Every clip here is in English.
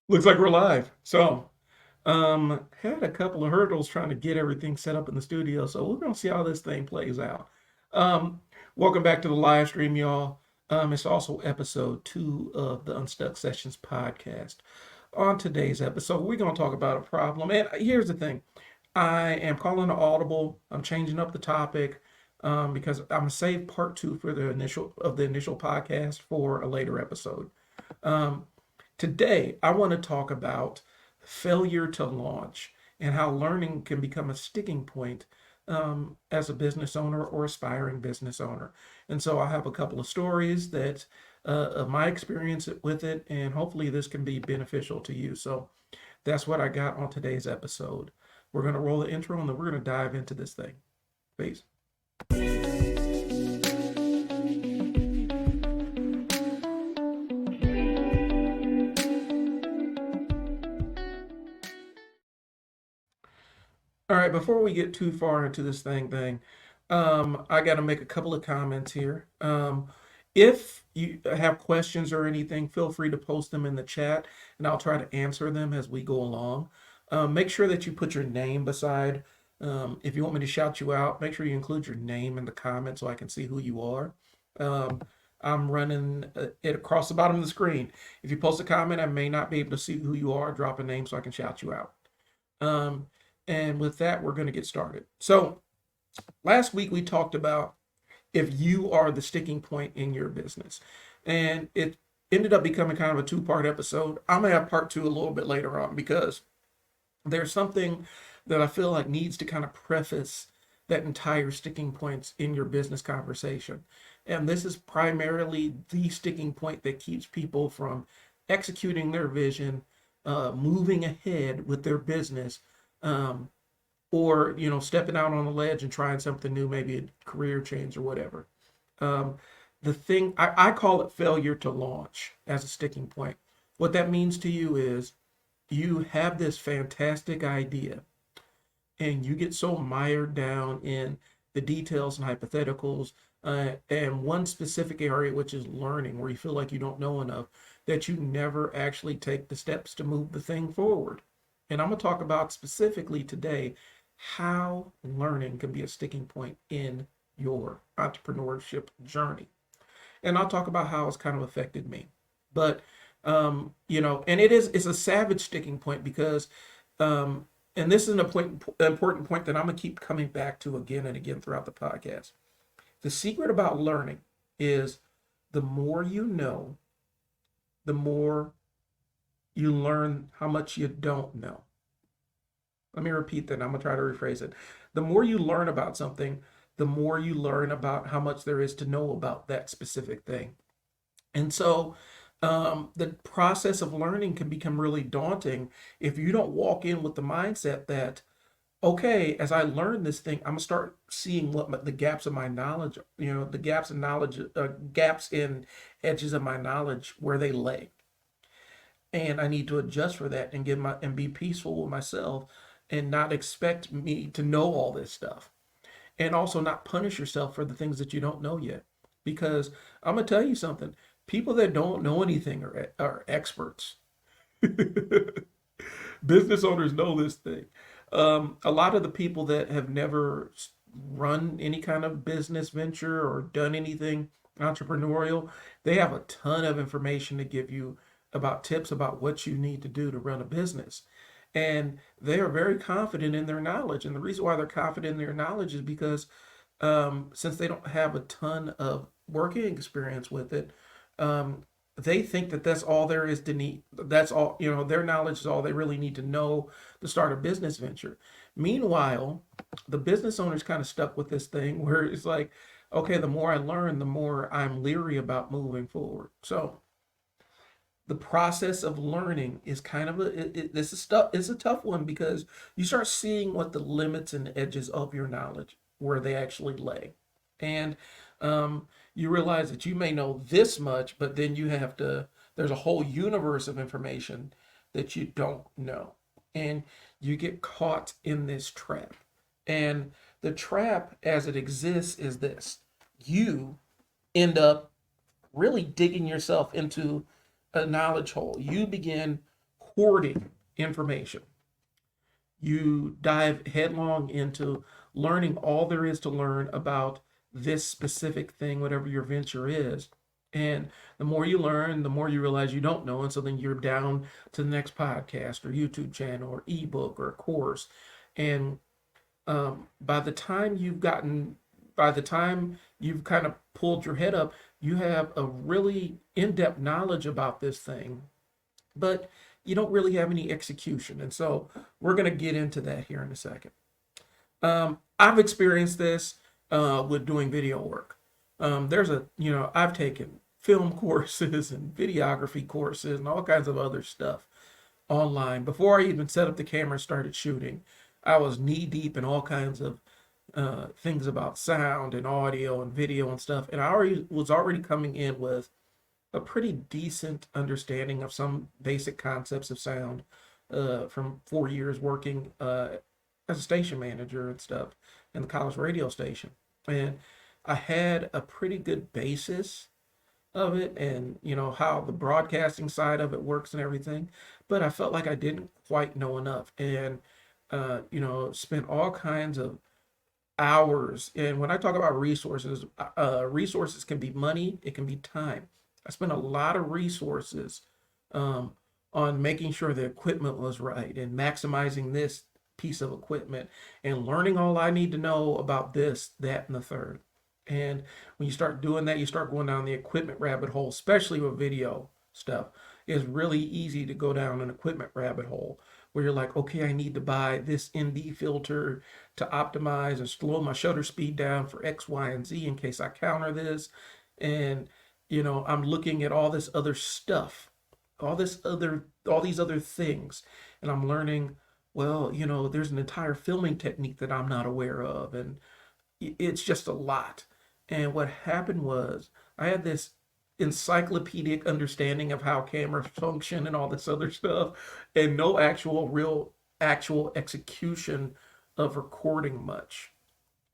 Looks like we're live. Had a couple of hurdles trying to get everything set up in the studio, so we're gonna see how this thing plays out. Um, Welcome back to the live stream, y'all. It's also episode 2 of the Unstuck Sessions podcast. On today's episode, we're gonna talk about a problem. And here's the thing: I am calling an audible. I'm changing up the topic because I'm gonna save part 2 for the initial podcast for a later episode. Um, Today, I want to talk about failure to launch and how learning can become a sticking point as a business owner or aspiring business owner. And so I have a couple of stories that of my experience with it, and hopefully this can be beneficial to you. So that's what I got on today's episode. We're going to roll the intro and then we're going to dive into this thing. Peace. All right, before we get too far into this I got to make a couple of comments here. If you have questions or anything, feel free to post them in the chat, and I'll try to answer them as we go along. Make sure that you put your name beside. If you want me to shout you out, make sure you include your name in the comment so I can see who you are. Um, I'm running it across the bottom of the screen. If you post a comment, I may not be able to see who you are. Drop a name so I can shout you out. Um, and with that, we're going to get started. So, last week we talked about if you are the sticking point in your business, and it ended up becoming kind of a two-part episode. I'm going to have part 2 a little bit later on because there's something that I feel like needs to kind of preface that entire sticking points in your business conversation. And this is primarily the sticking point that keeps people from executing their vision, moving ahead with their business, um, or stepping out on the ledge and trying something new, maybe a career change or whatever. Um, the thing I call it failure to launch as a sticking point. What that means to you is you have this fantastic idea and you get so mired down in the details and hypotheticals and one specific area, which is learning, where you feel like you don't know enough, that you never actually take the steps to move the thing forward. And I'm going to talk about specifically today how learning can be a sticking point in your entrepreneurship journey. And I'll talk about how it's kind of affected me. But and it's a savage sticking point because um, and this is an important point that I'm gonna keep coming back to again and again throughout the podcast. The secret about learning is the more you know, the more you learn how much you don't know. Let me repeat that. I'm going to try to rephrase it. The more you learn about something, the more you learn about how much there is to know about that specific thing. And so the process of learning can become really daunting if you don't walk in with the mindset that, okay, as I learn this thing, I'm gonna start seeing the gaps of my knowledge, the gaps in knowledge, gaps in edges of my knowledge where they lay, and I need to adjust for that and be peaceful with myself and not expect me to know all this stuff, and also not punish yourself for the things that you don't know yet, because I'm gonna tell you something: people that don't know anything are experts. Business owners know this thing. A lot of the people that have never run any kind of business venture or done anything entrepreneurial, they have a ton of information to give you about tips about what you need to do to run a business. And they are very confident in their knowledge. And the reason why they're confident in their knowledge is because since they don't have a ton of working experience with it, um, they think that that's all there is to need. That's all, their knowledge is all they really need to know to start a business venture. Meanwhile, the business owner's kind of stuck with this thing where it's like, okay, the more I learn, the more I'm leery about moving forward. So the process of learning is kind of this is stuff. It's a tough one because you start seeing what the limits and edges of your knowledge where they actually lay, and you realize that you may know this much, but then you have to. There's a whole universe of information that you don't know, and you get caught in this trap. And the trap, as it exists, is this: you end up really digging yourself into a knowledge hole. You begin recording information. You dive headlong into learning all there is to learn about this specific thing, whatever your venture is. And the more you learn, the more you realize you don't know. And so then you're down to the next podcast or YouTube channel or ebook or course. And by the time by the time you've kind of pulled your head up, you have a really in-depth knowledge about this thing, but you don't really have any execution. And so we're going to get into that here in a second. I've experienced this with doing video work. I've taken film courses and videography courses and all kinds of other stuff online. Before I even set up the camera and started shooting, I was knee deep in all kinds of things about sound and audio and video and stuff. And I was already coming in with a pretty decent understanding of some basic concepts of sound from 4 years working as a station manager and stuff in the college radio station. And I had a pretty good basis of it and, how the broadcasting side of it works and everything. But I felt like I didn't quite know enough and, spent all kinds of hours. And when I talk about resources, resources can be money, it can be time. I spent a lot of resources um, on making sure the equipment was right and maximizing this piece of equipment and learning all I need to know about this, that, and the third. And when you start doing that, you start going down the equipment rabbit hole, especially with video stuff. It's really easy to go down an equipment rabbit hole where you're like, okay, I need to buy this ND filter to optimize and slow my shutter speed down for X, Y, and Z in case I counter this. And, I'm looking at all this other stuff, all these other things. And I'm learning, well, there's an entire filming technique that I'm not aware of. And it's just a lot. And what happened was I had this encyclopedic understanding of how cameras function and all this other stuff, and no actual execution of recording much.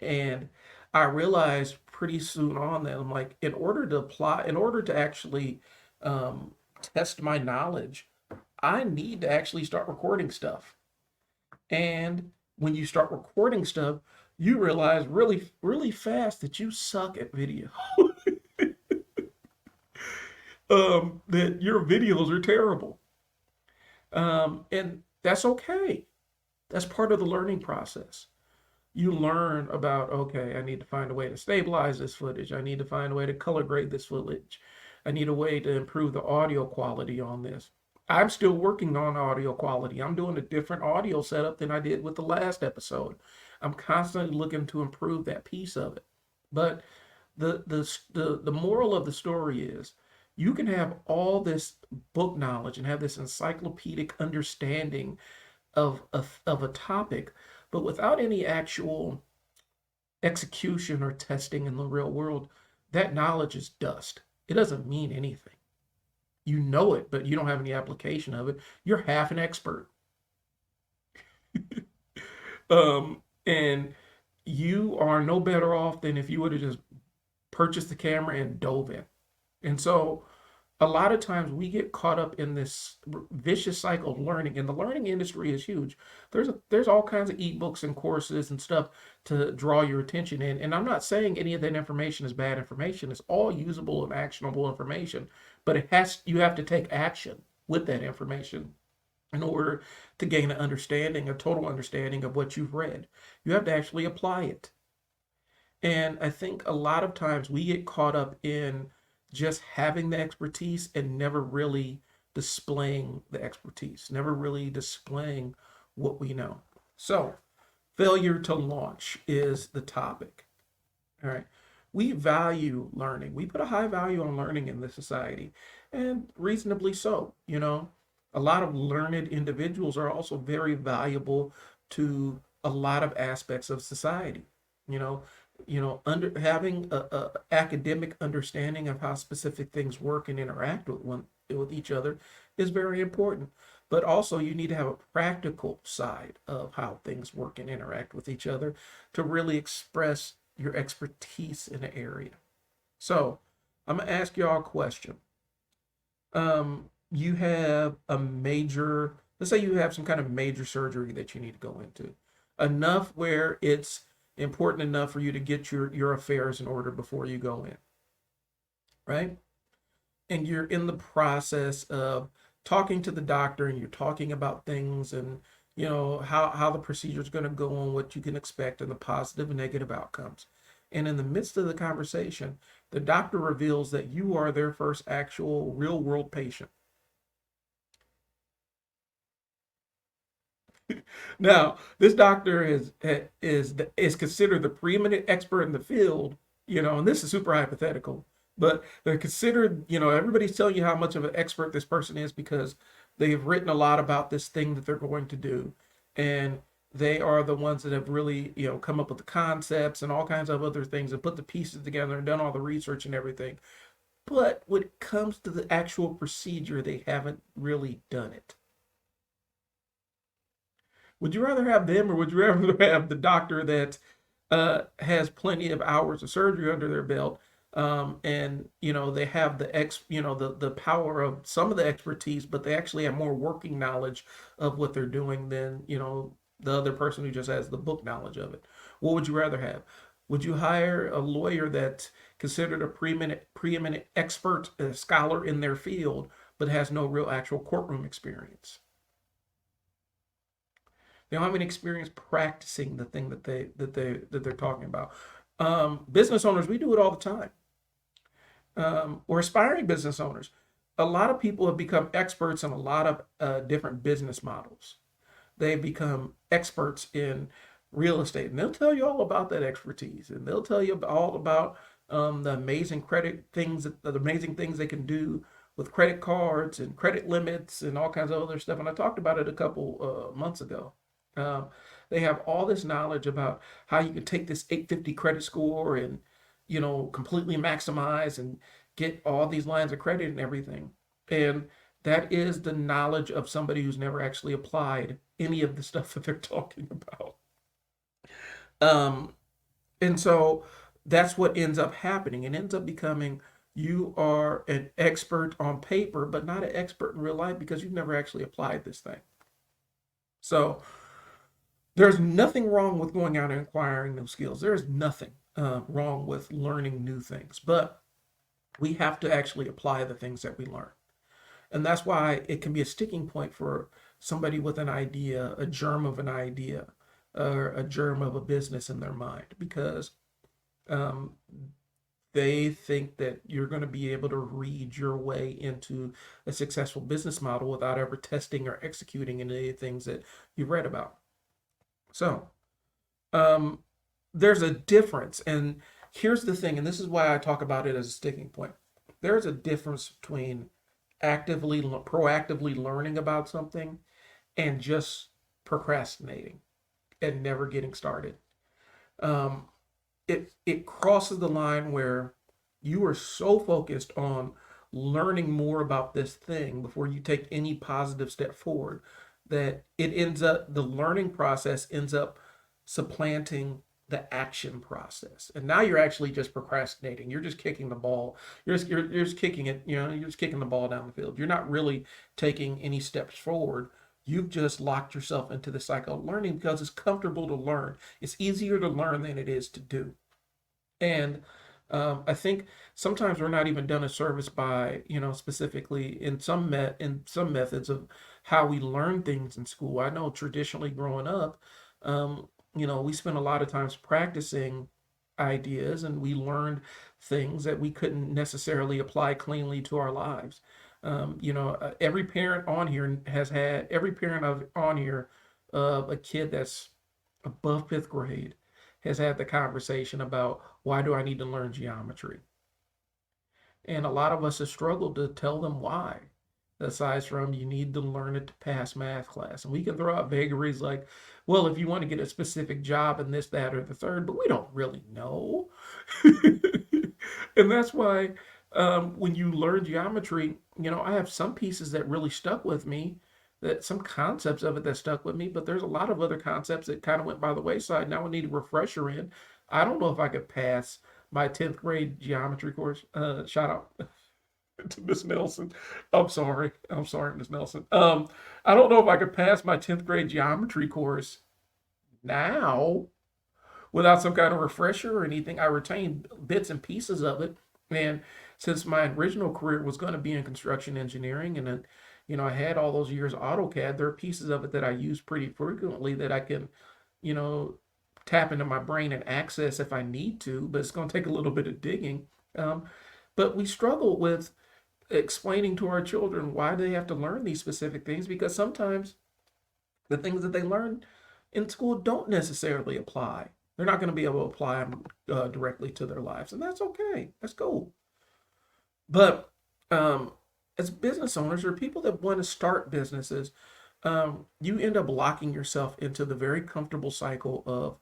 And I realized pretty soon on that I'm like, in order to actually test my knowledge, I need to actually start recording stuff. And when you start recording stuff, you realize really, really fast that you suck at video. That your videos are terrible. And that's okay. That's part of the learning process. You learn about, okay, I need to find a way to stabilize this footage. I need to find a way to color grade this footage. I need a way to improve the audio quality on this. I'm still working on audio quality. I'm doing a different audio setup than I did with the last episode. I'm constantly looking to improve that piece of it. But the moral of the story is you can have all this book knowledge and have this encyclopedic understanding of a topic, but without any actual execution or testing in the real world, that knowledge is dust. It doesn't mean anything. You know it, but you don't have any application of it. You're half an expert. And you are no better off than if you would have just purchased the camera and dove in. And so a lot of times we get caught up in this vicious cycle of learning, and the learning industry is huge. There's all kinds of ebooks and courses and stuff to draw your attention in. And I'm not saying any of that information is bad information. It's all usable and actionable information, but you have to take action with that information in order to gain a total understanding of what you've read. You have to actually apply it. And I think a lot of times we get caught up in just having the expertise and never really displaying the expertise, never really displaying what we know. So, failure to launch is the topic. All right. We value learning. We put a high value on learning in this society, and reasonably so. A lot of learned individuals are also very valuable to a lot of aspects of society. You know, under having a academic understanding of how specific things work and interact with each other is very important. But also, you need to have a practical side of how things work and interact with each other to really express your expertise in an area. So, I'm gonna ask y'all a question. you have a major, let's say you have some kind of major surgery that you need to go into, enough where it's important enough for you to get your affairs in order before you go in, right? And you're in the process of talking to the doctor and you're talking about things and how the procedure is going to go on, what you can expect, and the positive and negative outcomes. And in the midst of the conversation, the doctor reveals that you are their first actual real world patient. Now, this doctor is considered the preeminent expert in the field, and this is super hypothetical, but they're considered, everybody's telling you how much of an expert this person is because they've written a lot about this thing that they're going to do, and they are the ones that have really, come up with the concepts and all kinds of other things and put the pieces together and done all the research and everything. But when it comes to the actual procedure, they haven't really done it. Would you rather have them, or would you rather have the doctor that has plenty of hours of surgery under their belt, and they have the power of some of the expertise, but they actually have more working knowledge of what they're doing than the other person who just has the book knowledge of it? What would you rather have? Would you hire a lawyer that's considered a preeminent expert, a scholar in their field, but has no real actual courtroom experience? They don't have any experience practicing the thing that they're talking about. Business owners, we do it all the time. Or aspiring business owners. A lot of people have become experts in a lot of different business models. They've become experts in real estate, and they'll tell you all about that expertise, and they'll tell you all about the amazing credit things, the amazing things they can do with credit cards and credit limits and all kinds of other stuff. And I talked about it a couple months ago. Um, they have all this knowledge about how you can take this 850 credit score and completely maximize and get all these lines of credit and everything. And that is the knowledge of somebody who's never actually applied any of the stuff that they're talking about. Um, and so that's what ends up happening. It ends up becoming you are an expert on paper, but not an expert in real life because you've never actually applied this thing. So there's nothing wrong with going out and acquiring new skills. There's nothing wrong with learning new things, but we have to actually apply the things that we learn. And that's why it can be a sticking point for somebody with an idea, a germ of an idea, or a germ of a business in their mind, because um, they think that you're going to be able to read your way into a successful business model without ever testing or executing any of the things that you've read about. So, um, there's a difference. And here's the thing, and this is why I talk about it as a sticking point. There's a difference between proactively learning about something and just procrastinating and never getting started. Um, it crosses the line where you are so focused on learning more about this thing before you take any positive step forward that it ends up the learning process ends up supplanting the action process, and now you're actually just procrastinating. You're just kicking the ball. You're just kicking it. You're just kicking the ball down the field. You're not really taking any steps forward. You've just locked yourself into the cycle of learning because it's comfortable to learn. It's easier to learn than it is to do. And I think sometimes we're not even done a service by, specifically in some methods of how we learn things in school. I know traditionally growing up, we spent a lot of times practicing ideas and we learned things that we couldn't necessarily apply cleanly to our lives. Every parent of on here of a kid that's above fifth grade has had the conversation about why do I need to learn geometry? And a lot of us have struggled to tell them why. Aside from you need to learn it to pass math class. And we can throw out vagaries like, well, if you want to get a specific job in this, that, or the third, but we don't really know. And that's why when you learn geometry, I have some pieces that really stuck with me, that some concepts of it that stuck with me, but there's a lot of other concepts that kind of went by the wayside. Now I need a refresher in. I don't know if I could pass my 10th grade geometry course. Shout out. to Miss Nelson. I'm sorry. I'm sorry, Miss Nelson. I don't know if I could pass my 10th grade geometry course now without some kind of refresher or anything. I retained bits and pieces of it. And since my original career was going to be in construction engineering, and then, I had all those years of AutoCAD, there are pieces of it that I use pretty frequently that I can, you know, tap into my brain and access if I need to, but it's going to take a little bit of digging. Um, but we struggle with explaining to our children why they have to learn these specific things, because sometimes the things that they learn in school don't necessarily apply. They're not going to be able to apply them directly to their lives, and that's okay. That's cool. But um, as business owners or people that want to start businesses, you end up locking yourself into the very comfortable cycle of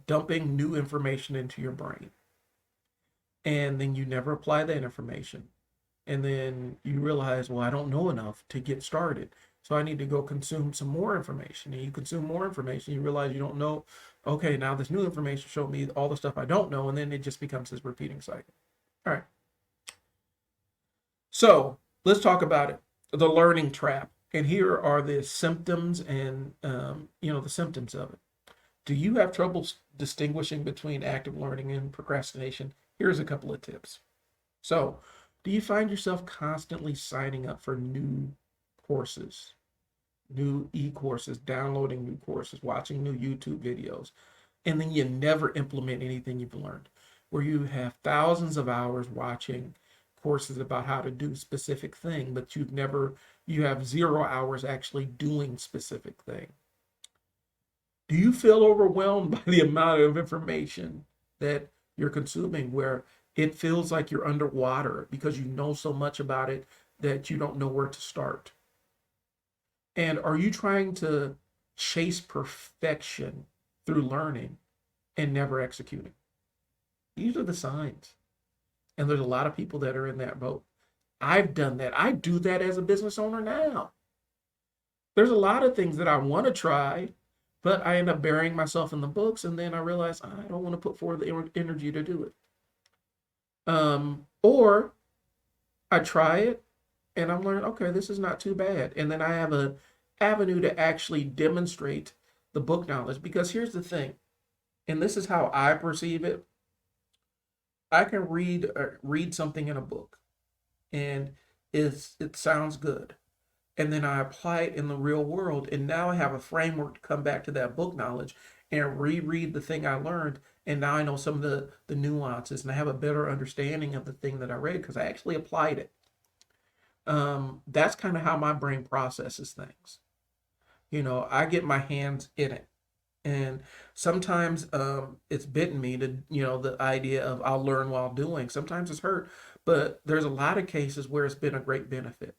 dumping new information into your brain, and then you never apply that information. And then you realize, well, I don't know enough to get started. So I need to go consume some more information. And you consume more information, you realize you don't know. Okay, now this new information showed me all the stuff I don't know. And then it just becomes this repeating cycle. All right. So let's talk about it. The learning trap. And here are the symptoms and, the symptoms of it. Do you have trouble distinguishing between active learning and procrastination? Here's a couple of tips. So, do you find yourself constantly signing up for new courses, new e-courses, downloading new courses, watching new YouTube videos, and then you never implement anything you've learned? Where you have thousands of hours watching courses about how to do a specific thing, but you have 0 hours actually doing specific thing. Do you feel overwhelmed by the amount of information that you're consuming, where it feels like you're underwater because you know so much about it that you don't know where to start? And are you trying to chase perfection through learning and never executing? These are the signs. And there's a lot of people that are in that boat. I've done that. I do that as a business owner now. There's a lot of things that I want to try, but I end up burying myself in the books, and then I realize I don't want to put forward the energy to do it. Or I try it and I'm learning, okay, this is not too bad. And then I have an avenue to actually demonstrate the book knowledge. Because here's the thing, and this is how I perceive it. I can read something in a book and it sounds good. And then I apply it in the real world. And now I have a framework to come back to that book knowledge and reread the thing I learned. And now I know some of the nuances, and I have a better understanding of the thing that I read because I actually applied it. That's kind of how my brain processes things. I get my hands in it. And sometimes it's bitten me to, the idea of I'll learn while doing. Sometimes it's hurt, but there's a lot of cases where it's been a great benefit.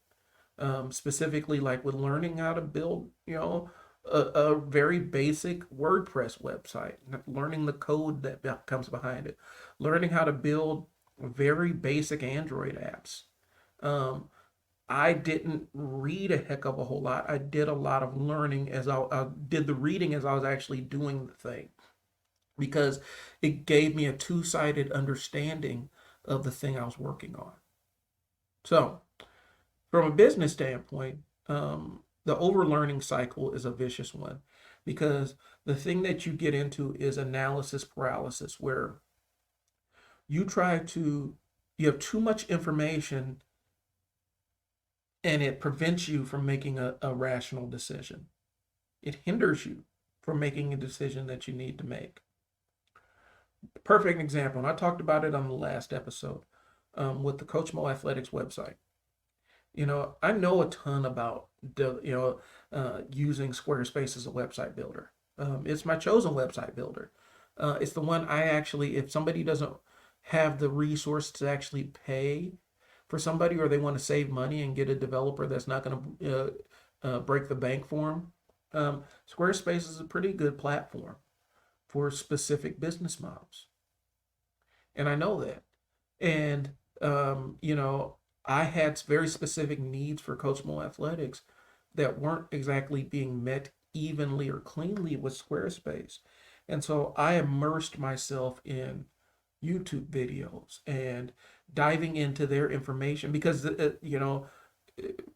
Specifically like with learning how to build, a very basic WordPress website, learning the code that comes behind it, learning how to build very basic Android apps. Um, I didn't read a heck of a whole lot. I did a lot of learning as I did the reading as I was actually doing the thing, because it gave me a two-sided understanding of the thing I was working on. So, from a business standpoint, the overlearning cycle is a vicious one, because the thing that you get into is analysis paralysis, where you you have too much information and it prevents you from making a rational decision. It hinders you from making a decision that you need to make. Perfect example, and I talked about it on the last episode with the Coach Mo Athletics website. I know a ton about using Squarespace as a website builder. It's my chosen website builder. It's the one I actually, if somebody doesn't have the resource to actually pay for somebody, or they want to save money and get a developer that's not going to break the bank for them, Squarespace is a pretty good platform for specific business models. And I know that. And, I had very specific needs for Coach Mo Athletics that weren't exactly being met evenly or cleanly with Squarespace. And so I immersed myself in YouTube videos and diving into their information because,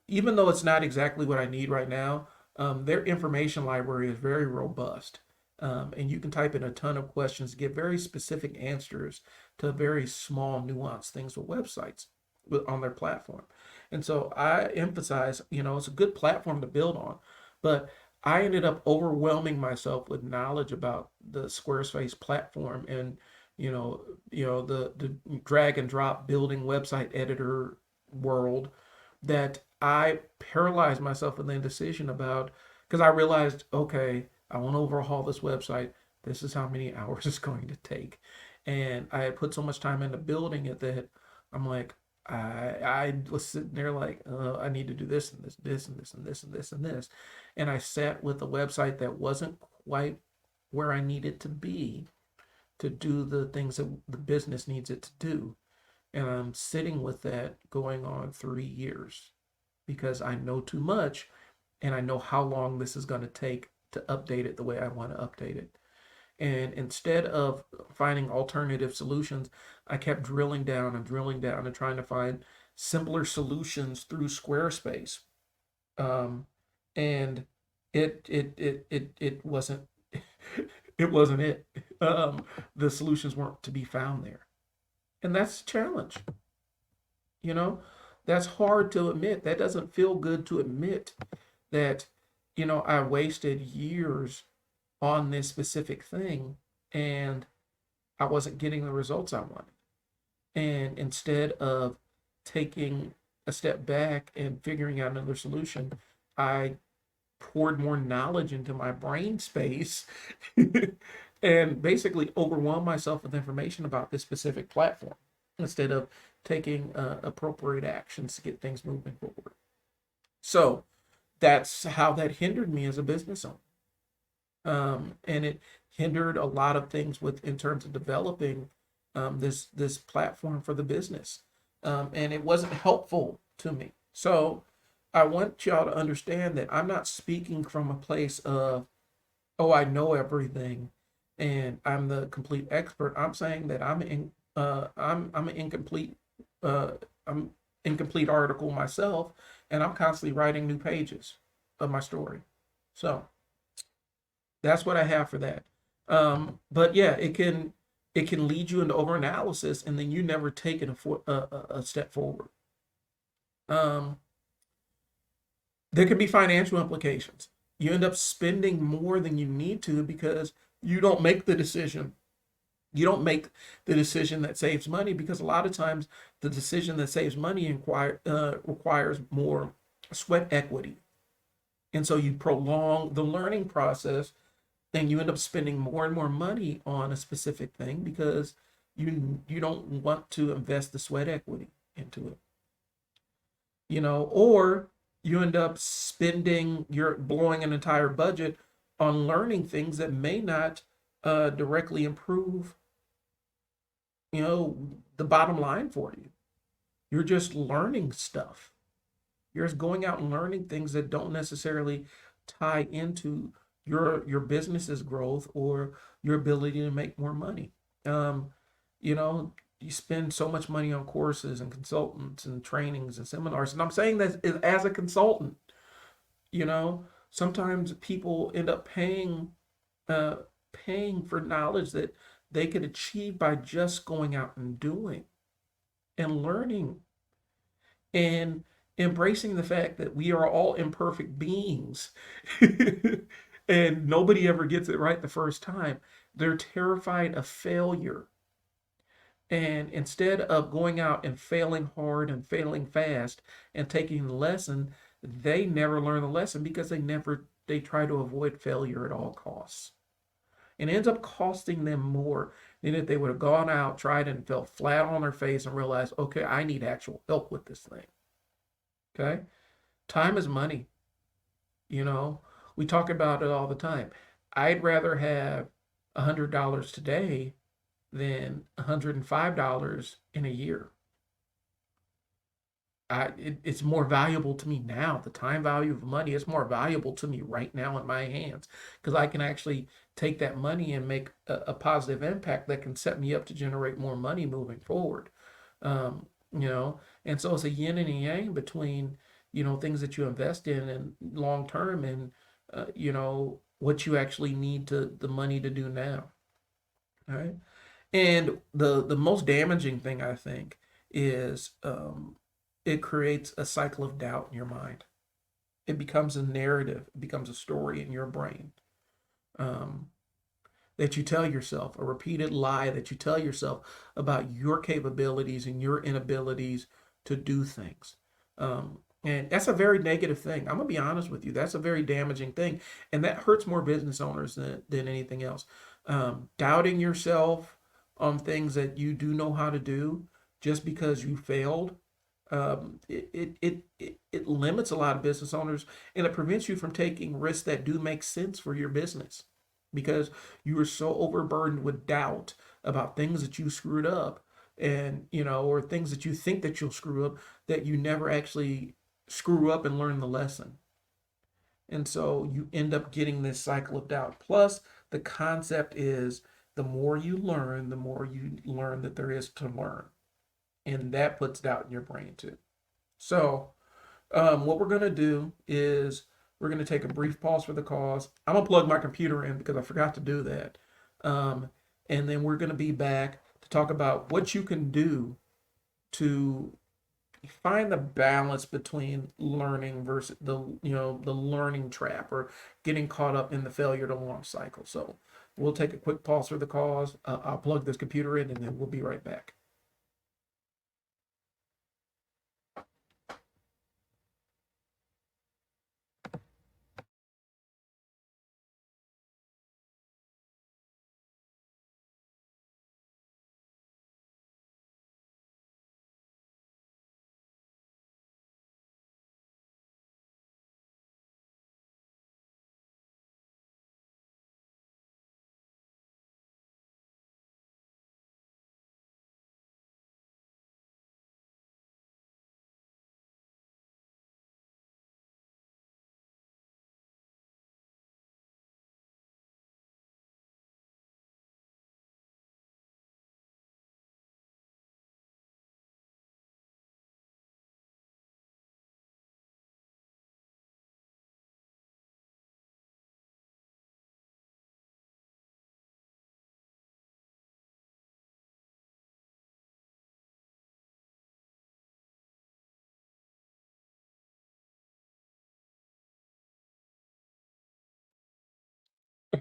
even though it's not exactly what I need right now, their information library is very robust. And you can type in a ton of questions to get very specific answers to very small, nuanced things with websites on their platform. And so I emphasize, it's a good platform to build on, but I ended up overwhelming myself with knowledge about the Squarespace platform and the drag and drop building website editor world that I paralyzed myself with the indecision about because I realized, okay, I want to overhaul this website. This is how many hours it's going to take. And I had put so much time into building it that I'm like, I was sitting there like, I need to do this and this and this and this and this and this. And I sat with a website that wasn't quite where I needed to be to do the things that the business needs it to do. And I'm sitting with that going on 3 years because I know too much and I know how long this is going to take to update it the way I want to update it. And instead of finding alternative solutions, I kept drilling down and trying to find simpler solutions through Squarespace. Um, and it wasn't it wasn't it. The solutions weren't to be found there. And that's a challenge, you know? That's hard to admit. That doesn't feel good to admit that, I wasted years on this specific thing and I wasn't getting the results I wanted. And instead of taking a step back and figuring out another solution, I poured more knowledge into my brain space and basically overwhelmed myself with information about this specific platform instead of taking appropriate actions to get things moving forward. So that's how that hindered me as a business owner. And it hindered a lot of things with in terms of developing this platform for the business, and it wasn't helpful to me. So I want y'all to understand that I'm not speaking from a place of, oh, I know everything and I'm the complete expert. I'm saying that I'm an incomplete uh, I'm incomplete article myself, and I'm constantly writing new pages of my story. So that's what I have for that. But yeah, it can lead you into overanalysis, and then you never take it a step forward. Um, there can be financial implications. You end up spending more than you need to because you don't make the decision. You don't make the decision that saves money because a lot of times the decision that saves money requires more sweat equity. And so you prolong the learning process and you end up spending more and more money on a specific thing because you don't want to invest the sweat equity into it, or you end up you're blowing an entire budget on learning things that may not directly improve, the bottom line for you. You're just learning stuff. You're just going out and learning things that don't necessarily tie into your business's growth or your ability to make more money. Um, you spend so much money on courses and consultants and trainings and seminars. And I'm saying that as a consultant, you know, sometimes people end up uh, paying for knowledge that they could achieve by just going out and doing and learning and embracing the fact that we are all imperfect beings and nobody ever gets it right the first time. They're terrified of failure. And instead of going out and failing hard and failing fast and taking the lesson, they never learn the lesson because they try to avoid failure at all costs. And it ends up costing them more than if they would have gone out, tried it, and fell flat on their face and realized, okay, I need actual help with this thing. Okay? Time is money. You know, we talk about it all the time. I'd rather have $100 today than $105 in a year. It's more valuable to me now. The time value of money is more valuable to me right now in my hands because I can actually take that money and make a positive impact that can set me up to generate more money moving forward. You know, and so it's a yin and a yang between, things that you invest in and long term and, what you actually need the money to do now. All right. And the most damaging thing I think is, it creates a cycle of doubt in your mind. It becomes a narrative, it becomes a story in your brain, um, that you tell yourself, a repeated lie that you tell yourself about your capabilities and your inabilities to do things. And that's a very negative thing. I'm gonna be honest with you. That's a very damaging thing, and that hurts more business owners than anything else. Doubting yourself on things that you do know how to do just because you failed, it limits a lot of business owners, and it prevents you from taking risks that do make sense for your business because you are so overburdened with doubt about things that you screwed up, and or things that you think that you'll screw up, that you never actually screw up and learn the lesson. And so you end up getting this cycle of doubt. Plus, the concept is the more you learn, the more you learn that there is to learn, and that puts doubt in your brain too. So, what we're going to do is we're going to take a brief pause for the cause. I'm going to plug my computer in because I forgot to do that. Um, and then we're going to be back to talk about what you can do to find the balance between learning versus the learning trap, or getting caught up in the failure to launch cycle. So we'll take a quick pause for the cause. I'll plug this computer in and then we'll be right back.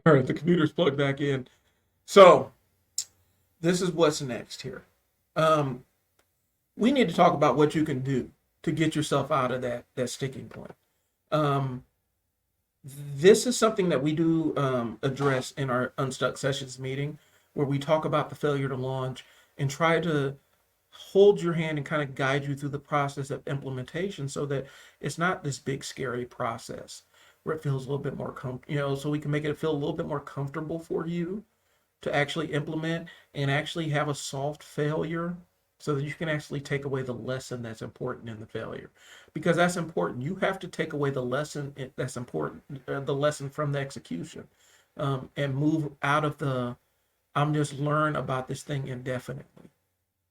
All right, the computer's plugged back in. So this is what's next here. Um, we need to talk about what you can do to get yourself out of that sticking point. Um, this is something that we do address in our Unstuck Sessions meeting, where we talk about the failure to launch and try to hold your hand and kind of guide you through the process of implementation, so that it's not this big scary process where it feels a little bit more so we can make it feel a little bit more comfortable for you to actually implement and actually have a soft failure, so that you can actually take away the lesson that's important in the failure, because that's important. You have to take away the lesson that's important, the lesson from the execution, and move out of the I'm just learn about this thing indefinitely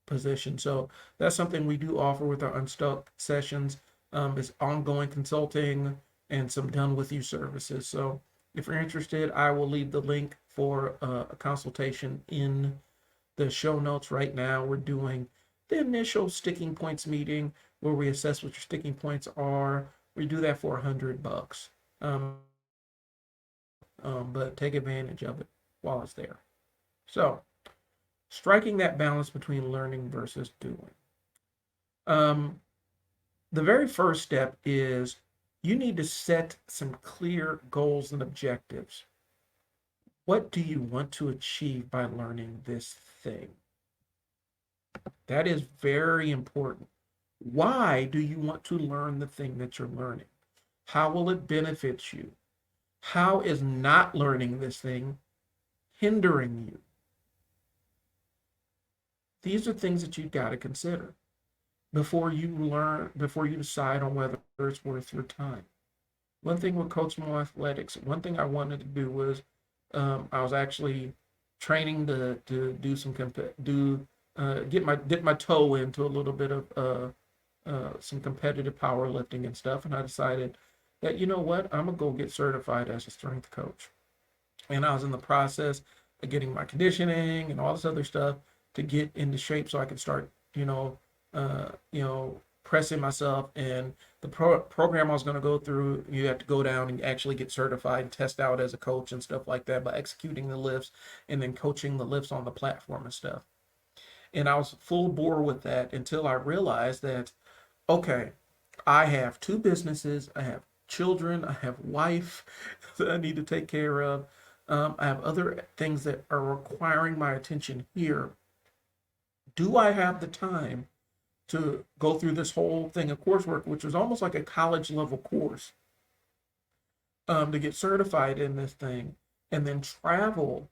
position. So that's something we do offer with our Unstuck sessions, is ongoing consulting and some done with you services. So if you're interested, I will leave the link for a consultation in the show notes. Right now, we're doing the initial sticking points meeting where we assess what your sticking points are. We do that for $100, but take advantage of it while it's there. So, striking that balance between learning versus doing. Um, the very first step is you need to set some clear goals and objectives. What do you want to achieve by learning this thing? That is very important. Why do you want to learn the thing that you're learning? How will it benefit you? How is not learning this thing hindering you? These are things that you've got to consider before you decide on whether it's worth your time. One thing with coaching athletics, one thing I wanted to do was, I was actually training to do dip my toe into a little bit of some competitive powerlifting and stuff, and I decided that, you know what, I'm gonna go get certified as a strength coach. And I was in the process of getting my conditioning and all this other stuff to get into shape so I could start, pressing myself. And the program I was going to go through, you have to go down and actually get certified and test out as a coach and stuff like that by executing the lifts and then coaching the lifts on the platform and stuff. And I was full bore with that until I realized that, okay, I have two businesses, I have children, I have wife that I need to take care of. I have other things that are requiring my attention here. Do I have the time to go through this whole thing of coursework, which was almost like a college level course, to get certified in this thing, and then travel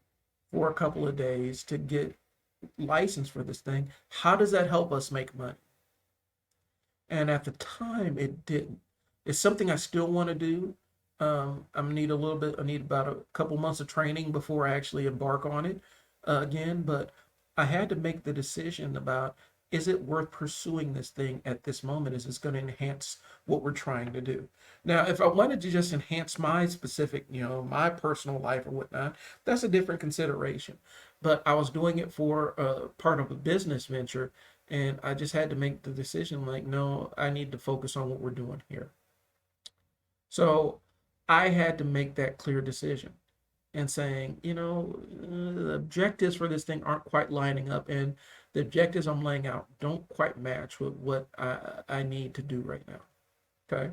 for a couple of days to get licensed for this thing? How does that help us make money? And at the time, it didn't. It's something I still want to do. I need a little bit. I need about a couple months of training before I actually embark on it again. But I had to make the decision about, is it worth pursuing this thing at this moment? Is this going to enhance what we're trying to do? Now, if I wanted to just enhance my specific, my personal life or whatnot, that's a different consideration. But I was doing it for part of a business venture, and I just had to make the decision like, no, I need to focus on what we're doing here. So I had to make that clear decision and saying, the objectives for this thing aren't quite lining up, and the objectives I'm laying out don't quite match with what I need to do right now. Okay.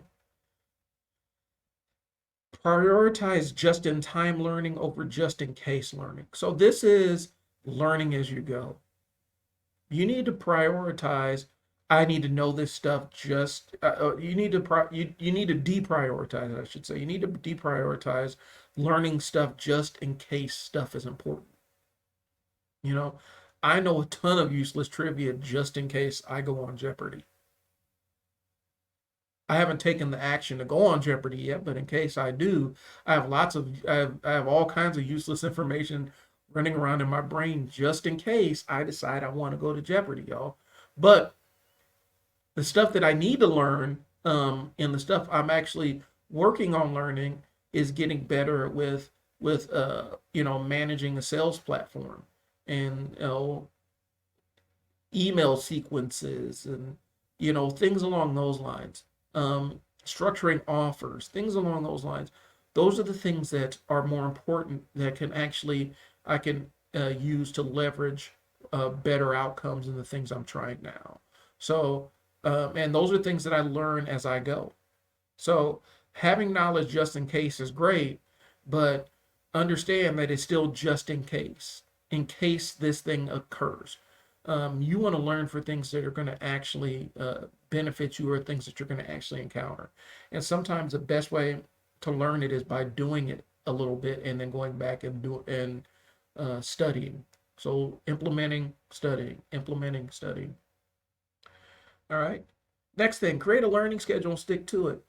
Prioritize just in time learning over just in case learning. So this is learning as you go. You need to prioritize. I need to know this stuff. Just you need to you need to deprioritize. I should say you need to deprioritize learning stuff just in case stuff is important. You know, I know a ton of useless trivia just in case I go on Jeopardy. I haven't taken the action to go on Jeopardy yet, but in case I do, I have all kinds of useless information running around in my brain just in case I decide I want to go to Jeopardy, y'all. But the stuff that I need to learn, and the stuff I'm actually working on learning, is getting better with managing a sales platform, and email sequences, and things along those lines. Structuring offers, things along those lines. Those are the things that are more important that I can use to leverage better outcomes in the things I'm trying now. So, and those are things that I learn as I go. So having knowledge just in case is great, but understand that it's still just in case this thing occurs. You want to learn for things that are going to actually benefit you, or things that you're going to actually encounter. And sometimes the best way to learn it is by doing it a little bit and then going back and studying. So implementing, studying. All right. Next thing, create a learning schedule and stick to it.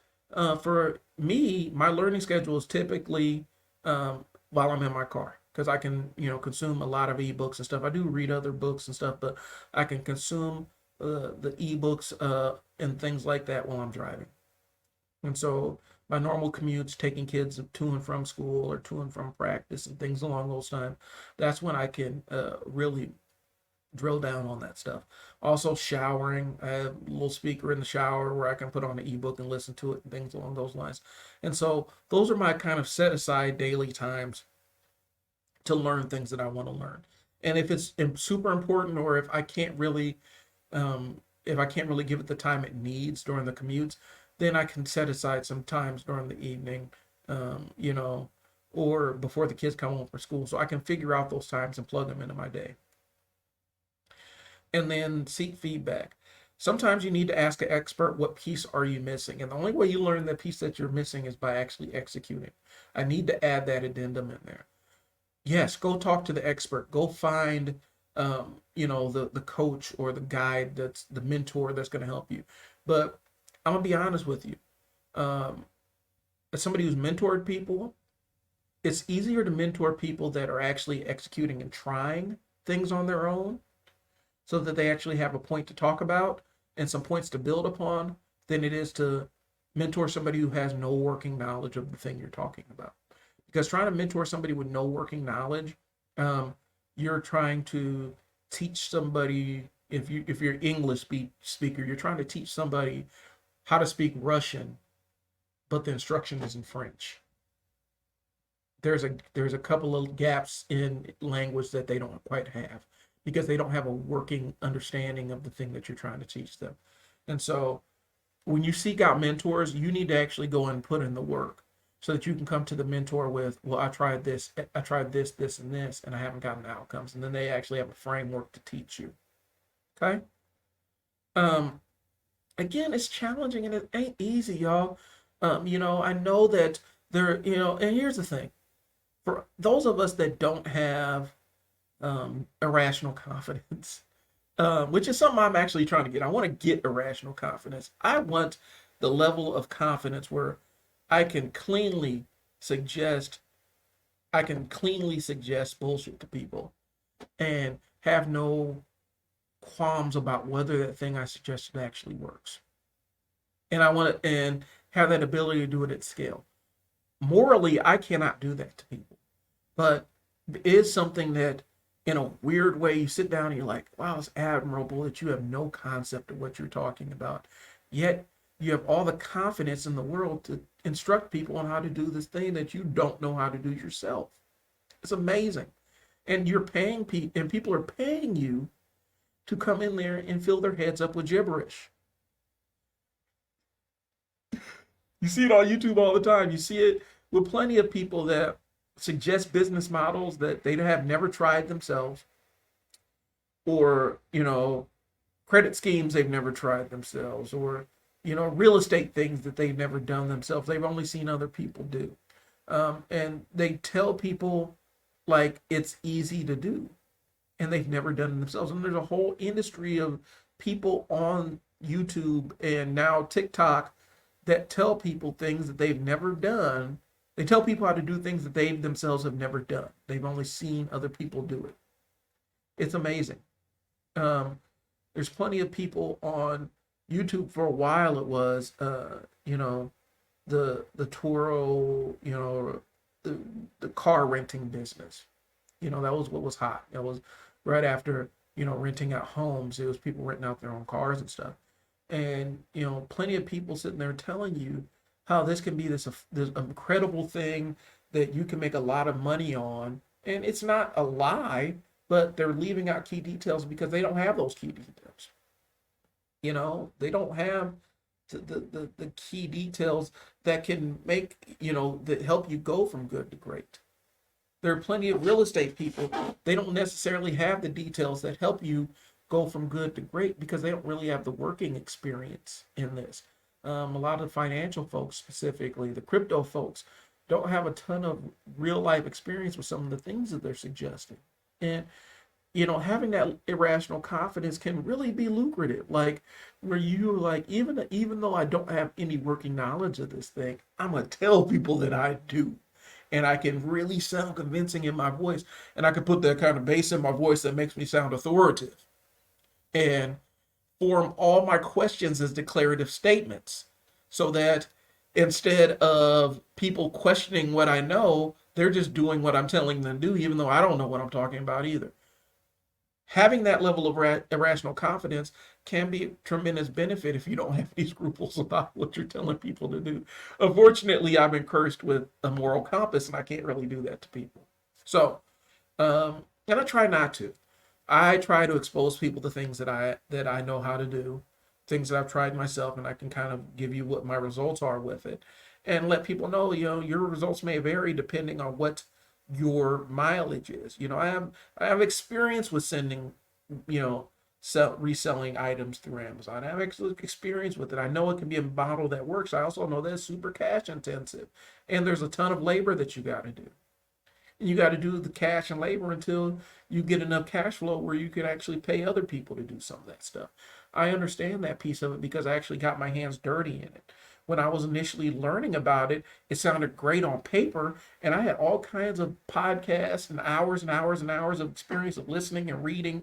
For me, my learning schedule is typically while I'm in my car, because I can, consume a lot of ebooks and stuff. I do read other books and stuff, but I can consume the ebooks and things like that while I'm driving. And so my normal commutes, taking kids to and from school or to and from practice and things along those lines, that's when I can really drill down on that stuff. Also, showering. I have a little speaker in the shower where I can put on an ebook and listen to it and things along those lines. And so those are my kind of set aside daily times to learn things that I want to learn. And if it's super important, or if I can't really give it the time it needs during the commutes, then I can set aside some times during the evening, or before the kids come home from school, so I can figure out those times and plug them into my day. And then seek feedback. Sometimes you need to ask an expert, what piece are you missing? And the only way you learn the piece that you're missing is by actually executing. I need to add that addendum in there. Yes, go talk to the expert. Go find, the coach or the guide, that's the mentor that's going to help you. But I'm gonna be honest with you. Um, as somebody who's mentored people, it's easier to mentor people that are actually executing and trying things on their own so that they actually have a point to talk about and some points to build upon than it is to mentor somebody who has no working knowledge of the thing you're talking about. Because trying to mentor somebody with no working knowledge, um, you're trying to teach somebody, if you're English speaker, you're trying to teach somebody how to speak Russian, but the instruction is in French. There's a couple of gaps in language that they don't quite have because they don't have a working understanding of the thing that you're trying to teach them. And so when you seek out mentors, you need to actually go and put in the work so that you can come to the mentor with, well, I tried this, this, and this, and I haven't gotten the outcomes. And then they actually have a framework to teach you. Okay. Um, Again, it's challenging and it ain't easy, y'all. I know that and here's the thing. For those of us that don't have irrational confidence, which is something I'm actually trying to get. I want to get irrational confidence. I want the level of confidence where I can cleanly suggest I can cleanly suggest bullshit to people and have no qualms about whether that thing I suggested actually works. And I want to and have that ability to do it at scale. Morally, I cannot do that to people, but it is something that in a weird way you sit down and you're like, wow, it's admirable that you have no concept of what you're talking about, yet you have all the confidence in the world to instruct people on how to do this thing that you don't know how to do yourself. It's amazing. And you're paying people, and people are paying you to come in there and fill their heads up with gibberish. You see it on YouTube all the time. You see it with plenty of people that suggest business models that they have never tried themselves, or credit schemes they've never tried themselves, or real estate things that they've never done themselves. They've only seen other people do, and they tell people like it's easy to do, and they've never done it themselves. And there's a whole industry of people on YouTube and now TikTok that tell people things that they've never done. They tell people how to do things that they themselves have never done. They've only seen other people do it. It's amazing. Um, there's plenty of people on YouTube. For a while it was, the Turo, the the car renting business. That was what was hot. That was right after renting out homes. It was people renting out their own cars and stuff. And plenty of people sitting there telling you how this can be this incredible thing that you can make a lot of money on. And it's not a lie, but they're leaving out key details because they don't have those key details. They don't have the key details that can that help you go from good to great. There are plenty of real estate people. They don't necessarily have the details that help you go from good to great because they don't really have the working experience in this. A lot of financial folks, specifically the crypto folks, don't have a ton of real life experience with some of the things that they're suggesting. And having that irrational confidence can really be lucrative. Like where you like, even though I don't have any working knowledge of this thing, I'm gonna tell people that I do. And I can really sound convincing in my voice. And I can put that kind of bass in my voice that makes me sound authoritative. And form all my questions as declarative statements so that instead of people questioning what I know, they're just doing what I'm telling them to do, even though I don't know what I'm talking about either. Having that level of irrational confidence can be a tremendous benefit if you don't have any scruples about what you're telling people to do. Unfortunately, I've been cursed with a moral compass and I can't really do that to people. So, and I try not to. I try to expose people to things that I know how to do, things that I've tried myself, and I can kind of give you what my results are with it, and let people know, your results may vary depending on what your mileage is. I have experience with sending, reselling items through Amazon. I have experience with it. I know it can be a model that works. I also know that it's super cash intensive, and there's a ton of labor that you got to do. And you got to do the cash and labor until you get enough cash flow where you can actually pay other people to do some of that stuff. I understand that piece of it because I actually got my hands dirty in it. When I was initially learning about it, it sounded great on paper, and I had all kinds of podcasts and hours and hours and hours of experience of listening and reading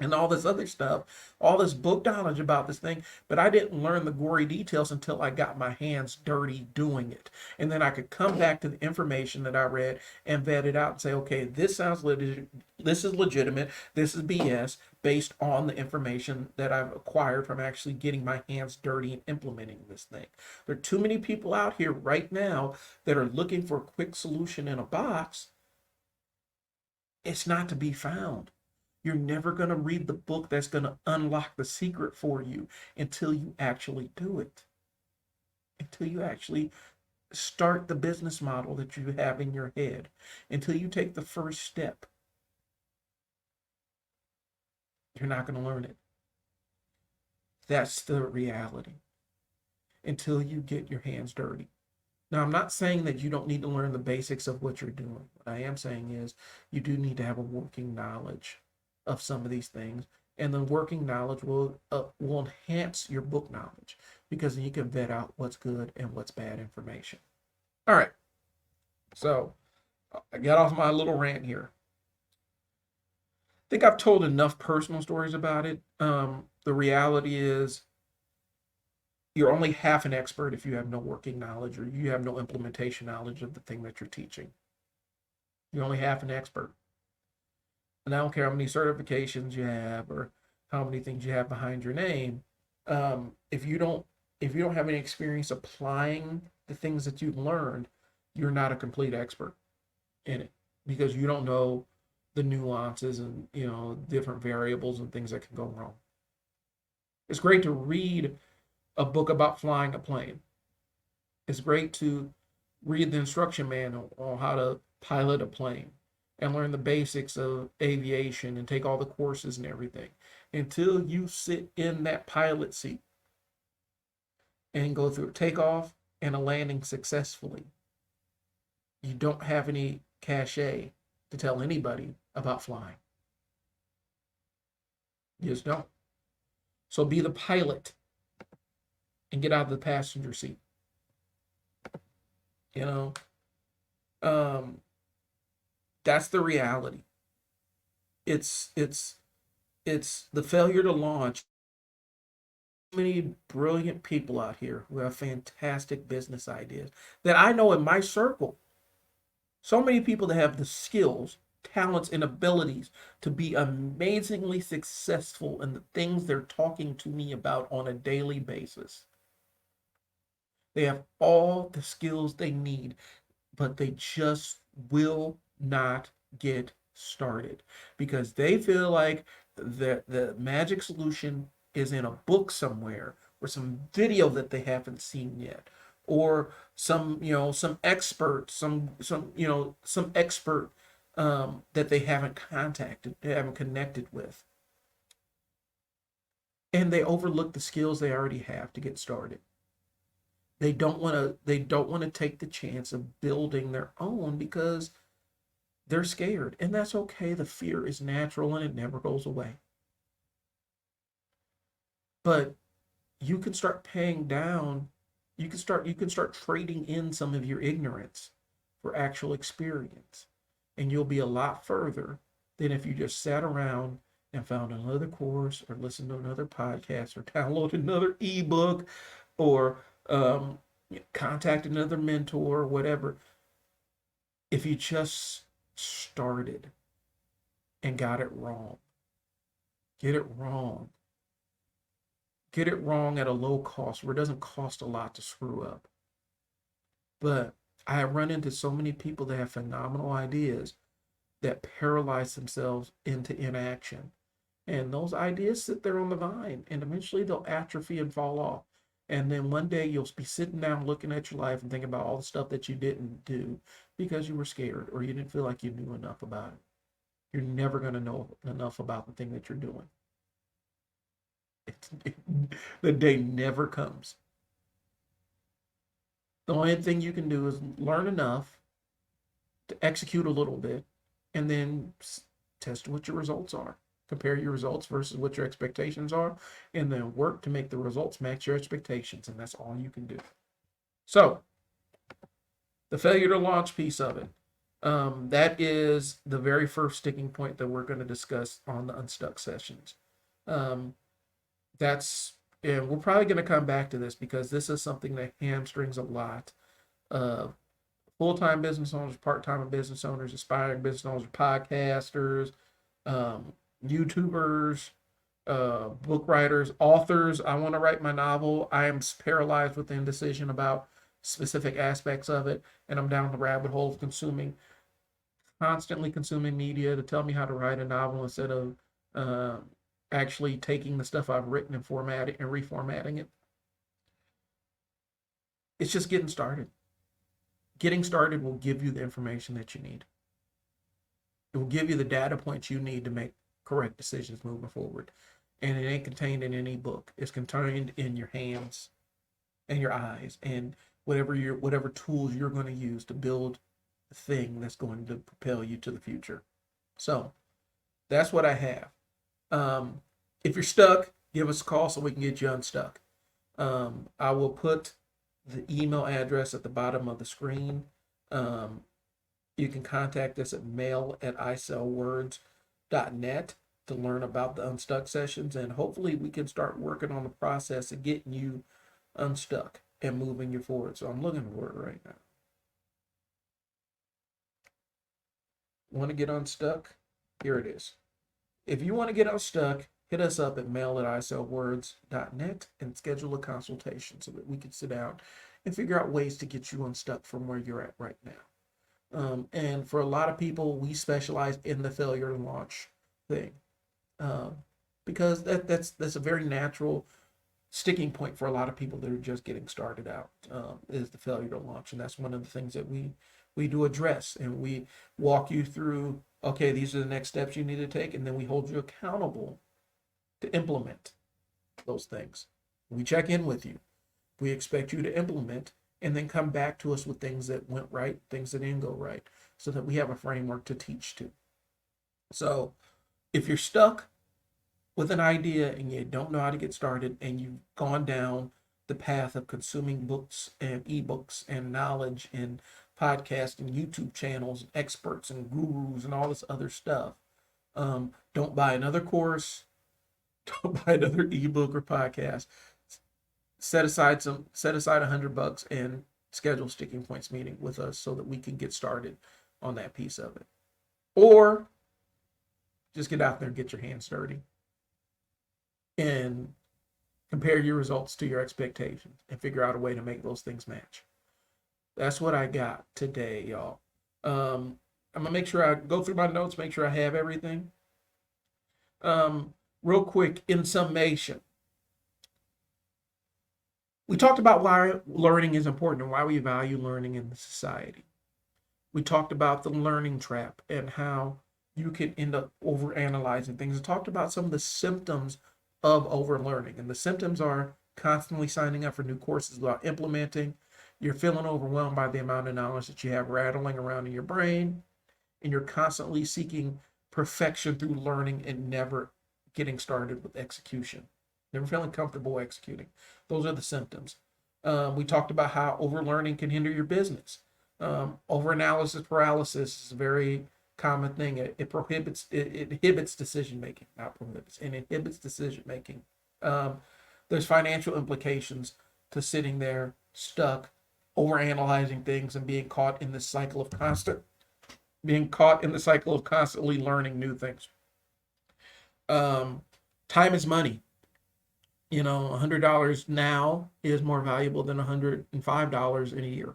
and all this other stuff, all this book knowledge about this thing, but I didn't learn the gory details until I got my hands dirty doing it. And then I could come back to the information that I read and vet it out and say, okay, this sounds legit, this is legitimate, this is BS based on the information that I've acquired from actually getting my hands dirty and implementing this thing. There are too many people out here right now that are looking for a quick solution in a box. It's not to be found. You're never going to read the book that's going to unlock the secret for you until you actually do it. Until you actually start the business model that you have in your head. Until you take the first step. You're not going to learn it. That's the reality. Until you get your hands dirty. Now, I'm not saying that you don't need to learn the basics of what you're doing. What I am saying is you do need to have a working knowledge of some of these things, and the working knowledge will enhance your book knowledge because then you can vet out what's good and what's bad information. All right, so I got off my little rant here. I think I've told enough personal stories about it. The reality is you're only half an expert if you have no working knowledge or you have no implementation knowledge of the thing that you're teaching. You're only half an expert. And I don't care how many certifications you have or how many things you have behind your name. If you don't have any experience applying the things that you've learned, you're not a complete expert in it because you don't know the nuances and different variables and things that can go wrong. It's great to read a book about flying a plane. It's great to read the instruction manual on how to pilot a plane and learn the basics of aviation and take all the courses and everything until you sit in that pilot seat and go through a takeoff and a landing successfully. You don't have any cachet to tell anybody about flying. You just don't. So be the pilot and get out of the passenger seat. That's the reality. It's the failure to launch. Many brilliant people out here who have fantastic business ideas that I know in my circle. So many people that have the skills, talents, and abilities to be amazingly successful in the things they're talking to me about on a daily basis. They have all the skills they need, but they just will not get started because they feel like the magic solution is in a book somewhere or some video that they haven't seen yet or some expert that they haven't contacted, they haven't connected with, and they overlook the skills they already have to get started. They don't want to take the chance of building their own because they're scared, and that's okay. The fear is natural and it never goes away. But you can start paying down, you can start trading in some of your ignorance for actual experience, and you'll be a lot further than if you just sat around and found another course or listened to another podcast or download another ebook or contact another mentor or whatever. If you just started and got it wrong, get it wrong at a low cost where it doesn't cost a lot to screw up. But I run into so many people that have phenomenal ideas that paralyze themselves into inaction. And those ideas sit there on the vine and eventually they'll atrophy and fall off. And then one day you'll be sitting down looking at your life and thinking about all the stuff that you didn't do because you were scared or you didn't feel like you knew enough about it. You're never going to know enough about the thing that you're doing. The day never comes. The only thing you can do is learn enough to execute a little bit and then test what your results are. Compare your results versus what your expectations are, and then work to make the results match your expectations, and that's all you can do. So, the failure to launch piece of it. That is the very first sticking point that we're going to discuss on the Unstuck sessions. Um, that's and we're probably going to come back to this because this is something that hamstrings a lot of full-time business owners, part-time business owners, aspiring business owners, podcasters, um, YouTubers, book writers, authors. I want to write my novel. I am paralyzed with indecision about specific aspects of it, and I'm down the rabbit hole of constantly consuming media to tell me how to write a novel instead of uh, actually taking the stuff I've written and formatting and reformatting it. It's just getting started. Getting started will give you the information that you need. It will give you the data points you need to make correct decisions moving forward. And it ain't contained in any book. It's contained in your hands and your eyes and whatever tools you're going to use to build the thing that's going to propel you to the future. So that's what I have. Um, if you're stuck, give us a call so we can get you unstuck. I will put the email address at the bottom of the screen. Um, you can contact us at mail@isellwords.net to learn about the Unstuck sessions, and hopefully we can start working on the process of getting you unstuck and moving you forward. So I'm looking for it right now. Want to get unstuck? Here it is. If you want to get unstuck, hit us up at mail@isellwords.net and schedule a consultation so that we can sit down and figure out ways to get you unstuck from where you're at right now. And for a lot of people, we specialize in the failure to launch thing, um, because that's a very natural sticking point for a lot of people that are just getting started out, is the failure to launch, and that's one of the things that we do address, and we walk you through. Okay, these are the next steps you need to take, and then we hold you accountable to implement those things. We check in with you. We expect you to implement and then come back to us with things that went right, things that didn't go right, so that we have a framework to teach to. So if you're stuck with an idea and you don't know how to get started and you've gone down the path of consuming books and ebooks and knowledge and podcasts and YouTube channels, and experts and gurus and all this other stuff, don't buy another course, don't buy another ebook or podcast. Set aside $100 and schedule sticking points meeting with us so that we can get started on that piece of it. Or just get out there and get your hands dirty and compare your results to your expectations and figure out a way to make those things match. That's what I got today, y'all. I'm gonna make sure I go through my notes, make sure I have everything. Real quick, in summation, we talked about why learning is important and why we value learning in the society. We talked about the learning trap and how you can end up overanalyzing things. We talked about some of the symptoms of overlearning. And the symptoms are constantly signing up for new courses without implementing. You're feeling overwhelmed by the amount of knowledge that you have rattling around in your brain. And you're constantly seeking perfection through learning and never getting started with execution. Never feeling comfortable executing. Those are the symptoms. We talked about how overlearning can hinder your business. Overanalysis paralysis is a very common thing. It inhibits decision making, not prohibits, and inhibits decision making. There's financial implications to sitting there stuck, overanalyzing things, and being caught in the cycle of constantly learning new things. Time is money. $100 now is more valuable than $105 in a year.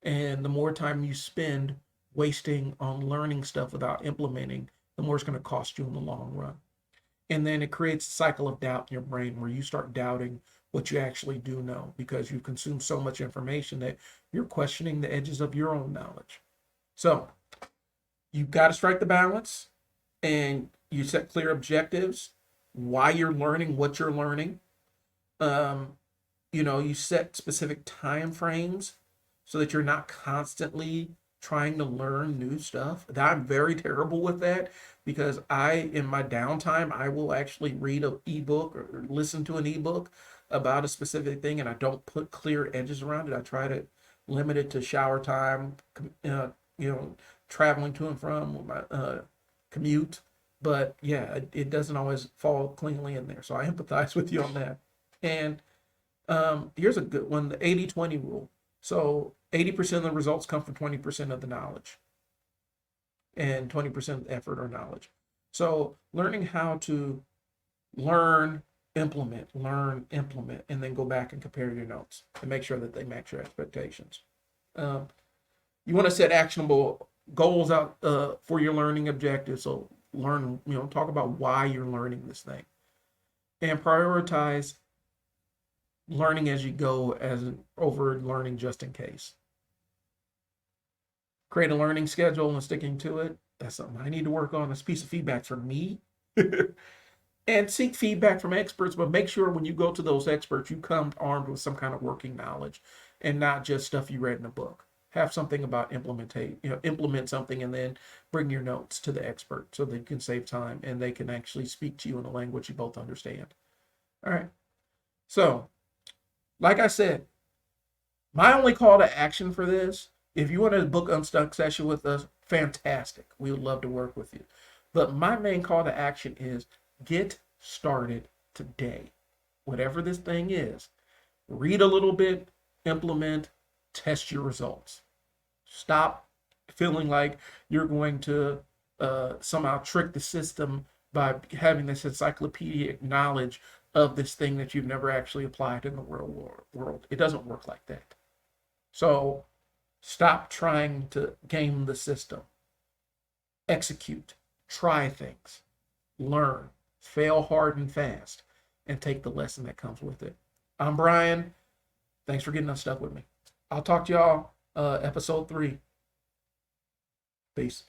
And the more time you spend wasting on learning stuff without implementing, the more it's going to cost you in the long run. And then it creates a cycle of doubt in your brain where you start doubting what you actually do know because you've consumed so much information that you're questioning the edges of your own knowledge. So you've got to strike the balance, and you set clear objectives, why you're learning, what you're learning. You set specific time frames so that you're not constantly trying to learn new stuff. I'm very terrible with that because in my downtime, I will actually read an ebook or listen to an ebook about a specific thing, and I don't put clear edges around it. I try to limit it to shower time, traveling to and from my commute. But yeah, it doesn't always fall cleanly in there. So I empathize with you on that. And here's a good one, the 80-20 rule. So 80% of the results come from 20% of the knowledge and 20% of effort or knowledge. So learning how to learn, implement, and then go back and compare your notes and make sure that they match your expectations. Um, you want to set actionable goals out for your learning objectives. So talk about why you're learning this thing and prioritize learning as you go as an over learning just in case. Create a learning schedule and sticking to it. That's something I need to work on. This piece of feedback from me. And seek feedback from experts, but make sure when you go to those experts, you come armed with some kind of working knowledge and not just stuff you read in a book. Have something about implement something and then bring your notes to the expert so they can save time and they can actually speak to you in a language you both understand. All right. So, like I said, my only call to action for this, if you want to book Unstuck session with us, fantastic. We would love to work with you. But my main call to action is get started today. Whatever this thing is, read a little bit, implement, test your results. Stop feeling like you're going to somehow trick the system by having this encyclopedic knowledge of this thing that you've never actually applied in the real world. It doesn't work like that. So stop trying to game the system. Execute, try things, learn, fail hard and fast, and take the lesson that comes with it. I'm Brian. Thanks for getting unstuck with me. I'll talk to y'all episode 3. Peace.